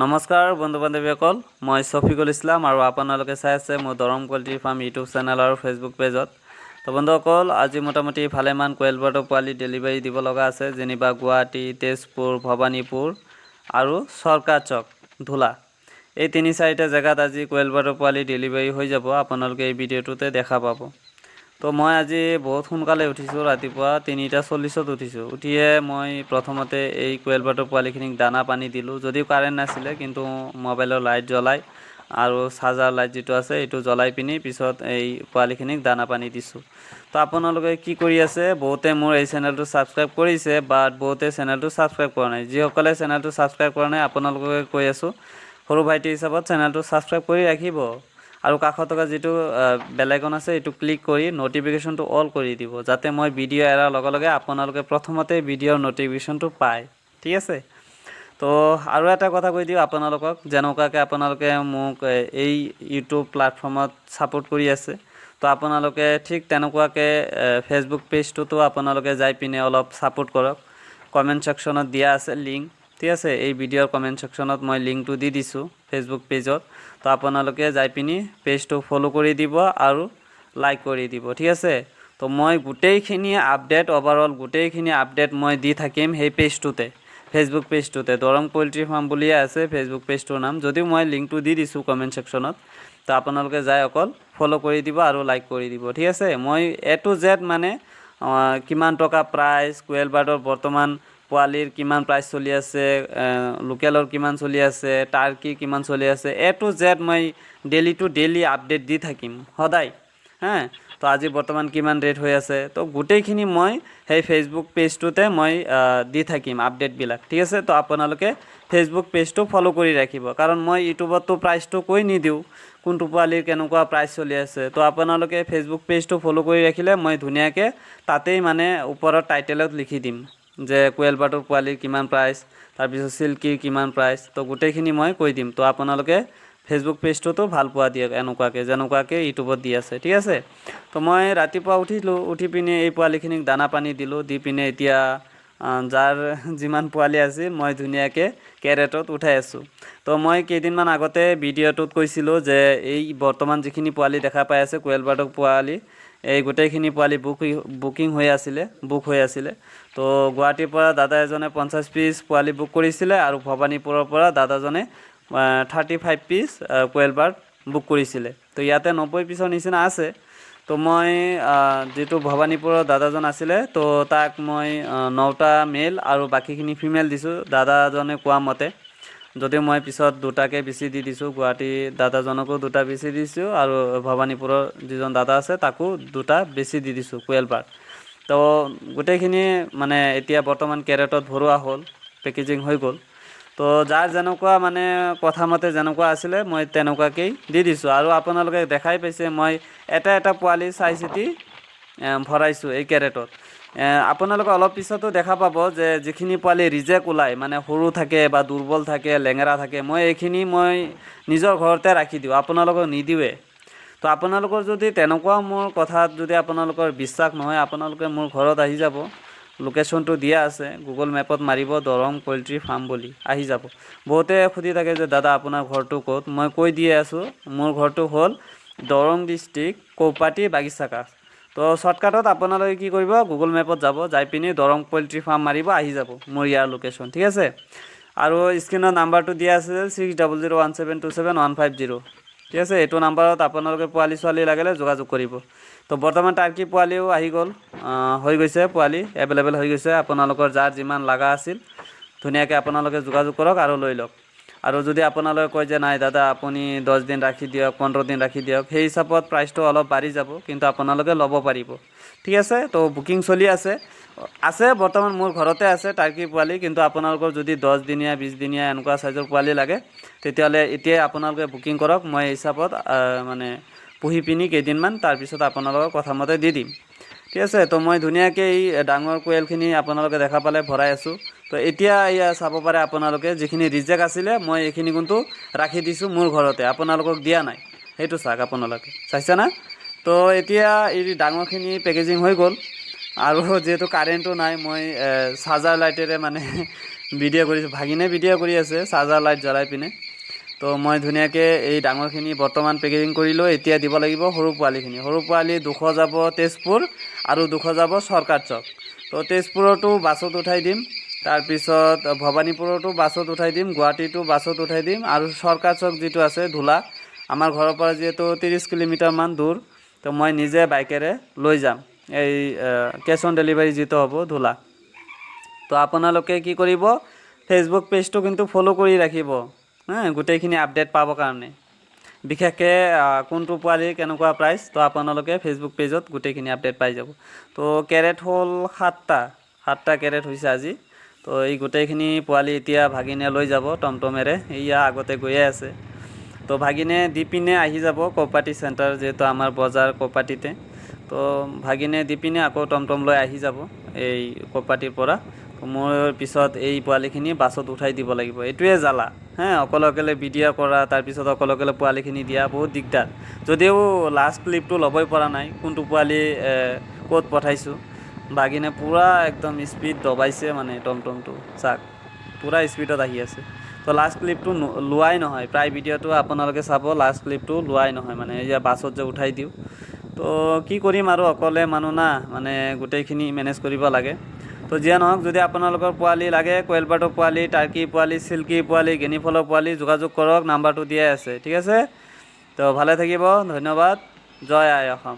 নমস্কাৰ বন্ধু বান্ধৱীসকল, মই শফিকুল ইছলাম আৰু আপোনালোকে চাই আছে মোৰ দৰং পোৱালিট্ৰি ফাৰ্ম ইউটিউব চেনেল আৰু ফেচবুক পেজত। তো বন্ধুসকল, আজি মোটামুটি ভালেমান কোয়েল বাৰ্ডৰ পোৱালি ডেলিভাৰী দিব লগা আছে, যেনিবা গুৱাহাটী, তেজপুৰ, ভৱানীপুৰ আৰু চৰকাৰচক, ধুলা, এই ৩-৪টা জেগাত আজি কোয়েল বাৰ্ডৰ পোৱালি ডেলিভাৰী হৈ যাব। আপোনালোকে এই ভিডিঅ'টোতে দেখা পাব। তো মই আজি বহুত সোনকালে উঠিছোঁ, ৰাতিপুৱা ৩:৪০ত উঠিছোঁ। উঠিয়ে মই প্ৰথমতে এই কোয়েল বাৰ্ডৰ পোৱালিখিনিক দানা পানী দিলোঁ, যদিও কাৰেণ্ট নাছিলে, কিন্তু মোবাইলৰ লাইট জ্বলাই আৰু চাৰ্জাৰ লাইট যিটো আছে এইটো জ্বলাই পিনি পিছত এই পোৱালিখিনিক দানা পানী দিছোঁ। তো আপোনালোকে কি কৰি আছে, বহুতে মোৰ এই চেনেলটো ছাবস্ক্ৰাইব কৰিছে, বাট বহুতে চেনেলটো ছাবস্ক্ৰাইব কৰা নাই। যিসকলে চেনেলটো ছাবস্ক্ৰাইব কৰা নাই আপোনালোকে কৈ আছোঁ, সৰু ভাইটি হিচাপত চেনেলটো ছাবস্ক্ৰাইব কৰি ৰাখিব আৰু কাষত থকা যিটো বেল আইকন আছে এইটো ক্লিক কৰি ন'টিফিকেশ্যনটো অল কৰি দিব, যাতে মই ভিডিঅ' এৰাৰ লগে লগে আপোনালোকে প্ৰথমতে ভিডিঅ'ৰ ন'টিফিকেশ্যনটো পায়। ঠিক আছে। তো আৰু এটা কথা কৈ দিওঁ আপোনালোকক, যেনেকুৱাকৈ আপোনালোকে মোক এই ইউটিউব প্লেটফৰ্মত ছাপোৰ্ট কৰি আছে, তো আপোনালোকে ঠিক তেনেকুৱাকৈ ফেচবুক পেজটোতো আপোনালোকে যাই পিনে অলপ ছাপোৰ্ট কৰক। কমেণ্ট ছেকশ্যনত দিয়া আছে লিংক, ঠিক আছে। এই ভিডিঅ'ৰ কমেণ্ট ছেকশ্যনত মই লিংকটো দি দিছোঁ ফেচবুক পেজত। তো আপোনালোকে যাই পিনি পেজটো ফ'ল' কৰি দিব আৰু লাইক কৰি দিব, ঠিক আছে। তো মই গোটেইখিনি আপডেট, অভাৰঅল গোটেইখিনি আপডেট মই দি থাকিম সেই পেজটোতে, ফেচবুক পেজটোতে। দৰং পোৱালিট্ৰি ফাৰ্ম বুলিয়ে আছে ফেচবুক পেজটোৰ নাম, যদিও মই লিংকটো দি দিছোঁ কমেণ্ট ছেকশ্যনত। তো আপোনালোকে যাই অকল ফ'ল' কৰি দিব আৰু লাইক কৰি দিব, ঠিক আছে। মই A to Z মানে কিমান টকা প্ৰাইচ, কোয়েল বাৰ্ডৰ বৰ্তমান পোৱালিৰ কিমান প্ৰাইচ চলি আছে, লোকেলৰ কিমান চলি আছে, টাৰ্কি কিমান চলি আছে, A to Z মই ডেইলি টু ডেইলি আপডেট দি থাকিম সদায়। তো আজি বৰ্তমান কিমান ৰেট হৈ আছে, তো গোটেইখিনি মই সেই ফেচবুক পেজটোতে মই দি থাকিম আপডেটবিলাক, ঠিক আছে। তো আপোনালোকে ফেচবুক পেজটো ফ'ল' কৰি ৰাখিব, কাৰণ মই ইউটিউবততো প্ৰাইচটো কৈ নিদিওঁ কোনটো পোৱালিৰ কেনেকুৱা প্ৰাইচ চলি আছে। তো আপোনালোকে ফেচবুক পেজটো ফ'ল' কৰি ৰাখিলে মই ধুনীয়াকৈ তাতেই মানে ওপৰত টাইটেলত লিখি দিম যে কোয়েল বাৰ্ডৰ পোৱালিৰ কিমান প্ৰাইচ, তাৰপিছত চিল্কিৰ কিমান প্ৰাইচ, তো গোটেইখিনি মই কৈ দিম। তো আপোনালোকে ফেচবুক পেজটোতো ভাল পোৱা দিয়ক, যেনেকুৱাকৈ ইউটিউবত দি আছে, ঠিক আছে। তো মই ৰাতিপুৱা উঠিলোঁ, উঠি পিনে এই পোৱালিখিনিক দানা পানী দিলোঁ, দি পিনে এতিয়া যাৰ যিমান পোৱালি আছিল মই ধুনীয়াকৈ কেৰেটত উঠাই আছোঁ। তো মই কেইদিনমান আগতে ভিডিঅ'টোত কৈছিলোঁ যে এই বৰ্তমান যিখিনি পোৱালি দেখা পাই আছে কোয়েল বাৰ্ডৰ পোৱালি, এই গোটেইখিনি পোৱালি বুক হৈ আছিলে। তো গুৱাহাটীৰ পৰা দাদা এজনে 50 পিচ পোৱালি বুক কৰিছিলে আৰু ভৱানীপুৰৰ পৰা দাদাজনে 35 পিচ কোয়েল বাৰ্ড বুক কৰিছিলে। তো ইয়াতে 90 পিচৰ নিচিনা আছে। তো মই যিটো ভৱানীপুৰৰ দাদাজন আছিলে, তো তাক মই 9টা মেল আৰু বাকীখিনি ফিমেল দিছোঁ দাদাজনে কোৱা মতে, যদিও মই পিছত 2টাকৈ বেছি দি দিছোঁ। গুৱাহাটী দাদাজনকো 2টা বেছি দিছোঁ আৰু ভৱানীপুৰৰ যিজন দাদা আছে তাকো 2টা বেছি দি দিছোঁ কোয়েল বাৰ্ড। তো গোটেইখিনি মানে এতিয়া বৰ্তমান কেৰেটত ভৰোৱা হ'ল, পেকেজিং হৈ গ'ল। তো যাৰ যেনেকুৱা মানে কথা মতে যেনেকুৱা আছিলে মই তেনেকুৱাকেই দি দিছোঁ। আৰু আপোনালোকে দেখাই পাইছে মই এটা এটা পোৱালি চাই চিতি ভৰাইছোঁ এই কেৰেটত। আপোনালোকে অলপ পিছতো দেখা পাব যে যিখিনি পোৱালি ৰিজেক্ট ওলায়, মানে সৰু থাকে বা দুৰ্বল থাকে, লেঙেৰা থাকে, মই এইখিনি মই নিজৰ ঘৰতে ৰাখি দিওঁ, আপোনালোকক নিদিওঁৱে। তো আপোনালোকৰ যদি তেনেকুৱা মোৰ কথাত যদি আপোনালোকৰ বিশ্বাস নহয়, আপোনালোকে মোৰ ঘৰত আহি যাব, লোকেশ্যনটো দিয়া আছে, গুগল মেপত মাৰিব দৰং পোৱালিট্ৰি ফাৰ্ম বুলি আহি যাব। বহুতে সুধি থাকে যে দাদা আপোনাৰ ঘৰটো ক'ত, মই কৈ দিয়ে আছোঁ মোৰ ঘৰটো হ'ল দৰং ডিষ্ট্ৰিক্ট কৌপাটি বাগিচাকাছ। তো শ্বৰ্টকাটত আপোনালোকে কি কৰিব, গুগল মেপত যাব, যাই পিনি দৰং পোৱালিট্ৰি ফাৰ্ম মাৰিব, আহি যাব মোৰ ইয়াৰ লোকেশ্যন, ঠিক আছে। আৰু স্ক্ৰীনৰ নাম্বাৰটো দিয়া আছে 6001727150, ঠিক আছে। এইটো নাম্বাৰত আপোনালোকে পোৱালি ছোৱালী লাগিলে যোগাযোগ কৰিব। তো বৰ্তমান টাৰ্কি পোৱালিও আহি গ'ল, হৈ গৈছে, পোৱালি এভেইলেবল হৈ গৈছে। আপোনালোকৰ যাৰ যিমান লগা আছিল ধুনীয়াকৈ আপোনালোকে যোগাযোগ কৰক আৰু লৈ লওক। আৰু যদি আপোনালোকে কয় যে নাই দাদা আপুনি 10 দিন ৰাখি দিয়ক, 15 দিন ৰাখি দিয়ক, সেই হিচাপত প্ৰাইচটো অলপ বাঢ়ি যাব, কিন্তু আপোনালোকে ল'ব পাৰিব, ঠিক আছে। তো বুকিং চলি আছে বৰ্তমান মোৰ ঘৰতে আছে টাৰ্কি পোৱালি, কিন্তু আপোনালোকৰ যদি 10 দিনীয়া 20 দিনীয়া এনেকুৱা চাইজৰ পোৱালি লাগে তেতিয়াহ'লে এতিয়াই আপোনালোকে বুকিং কৰক। মই এই হিচাপত মানে পুহি পিনি কেইদিনমান তাৰপিছত আপোনালোকৰ কথা মতে দি দিম, ঠিক আছে। তো মই ধুনীয়াকৈ এই ডাঙৰ কোয়েলখিনি আপোনালোকে দেখা পালে ভৰাই আছোঁ। তো এতিয়া এয়া চাব পাৰে আপোনালোকে, যিখিনি ৰিজেক্ট আছিলে মই এইখিনি কিন্তু ৰাখি দিছোঁ মোৰ ঘৰতে, আপোনালোকক দিয়া নাই, সেইটো চাওক আপোনালোকে চাইছে না। তো এতিয়া এই ডাঙৰখিনি পেকেজিং হৈ গ'ল, আৰু যিহেতু কাৰেণ্টো নাই মই চাৰ্জাৰ লাইটেৰে মানে ভিডিঅ' কৰিছোঁ, ভাগিনে ভিডিঅ' কৰি আছে চাৰ্জাৰ লাইট জ্বলাই পিনে। তো মই ধুনীয়াকৈ এই ডাঙৰখিনি বৰ্তমান পেকেজিং কৰিলোঁ। এতিয়া দিব লাগিব সৰু পোৱালিখিনি। সৰু পোৱালি 200 যাব তেজপুৰ আৰু 200 যাব চৰকাৰ চক। তো তেজপুৰতো বাছত উঠাই দিম, তাৰপিছত ভবানীপুৰতো বাছত উঠাই দিম, গুৱাহাটীতো বাছত উঠাই দিম, আৰু চৰকাৰ চক যিটো আছে ধূলা, আমাৰ ঘৰৰ পৰা যিহেতু 30 কিলোমিটাৰমান দূৰ, তো মই নিজে বাইকেৰে লৈ যাম এই কেছ অন ডেলিভাৰী যিটো হ'ব ধূলা। তো আপোনালোকে কি কৰিব, ফেচবুক পেজটো কিন্তু ফ'ল' কৰি ৰাখিব, গোটেইখিনি আপডেট পাবৰ কাৰণে। বিশেষকৈ কোনটো পোৱালিৰ কেনেকুৱা প্ৰাইচ, তো আপোনালোকে ফেচবুক পেজত গোটেইখিনি আপডেট পাই যাব। তো কেৰেট হ'ল 7টা কেৰেট হৈছে আজি। তো এই গোটেইখিনি পোৱালি এতিয়া ভাগিনে লৈ যাব টমটমেৰে, এয়া আগতে গৈয়ে আছে। তো ভাগিনে দি পিনে আহি যাব কোঅপাৰেটিভ চেণ্টাৰ, যিহেতু আমাৰ বজাৰ কোঅপাৰেটিভতে। তো ভাগিনে দি পিনে আকৌ টমটম লৈ আহি যাব এই কোঅপাৰেটিভৰ পৰা। মোৰ পিছত এই পোৱালিখিনি বাছত উঠাই দিব লাগিব, এইটোৱে জ্বালা। অকলে ভিডিঅ' কৰা, তাৰপিছত অকলে পোৱালিখিনি দিয়া বহুত দিগদাৰ। যদিও লাষ্ট ক্লিপটো ল'বই পৰা নাই, কোনটো পোৱালি ক'ত পঠাইছোঁ। ভাগিনে পূৰা একদম স্পীড দবাইছে, মানে টমটমটো চাওক পূৰা স্পীডত আহি আছে। তো লাষ্ট ক্লিপটো লোৱাই নহয়, প্ৰায় ভিডিঅ'টো আপোনালোকে চাব, লাষ্ট ক্লিপটো লোৱাই নহয়, মানে এয়া বাছত যে উঠাই দিওঁ। তো কি কৰিম আৰু, অকলে মানুহ না, মানে গোটেইখিনি মেনেজ কৰিব লাগে। তো যিয়ে নহওক, যদি আপোনালোকৰ পোৱালি লাগে, কোয়েল পাৰ্টৰ পোৱালি, টাৰ্কি পোৱালি, চিল্কি পোৱালি, গেনিফলৰ পোৱালি, যোগাযোগ কৰক, নাম্বাৰটো দিয়াই আছে, ঠিক আছে। তো ভালে থাকিব, ধন্যবাদ, জয় আই অসম।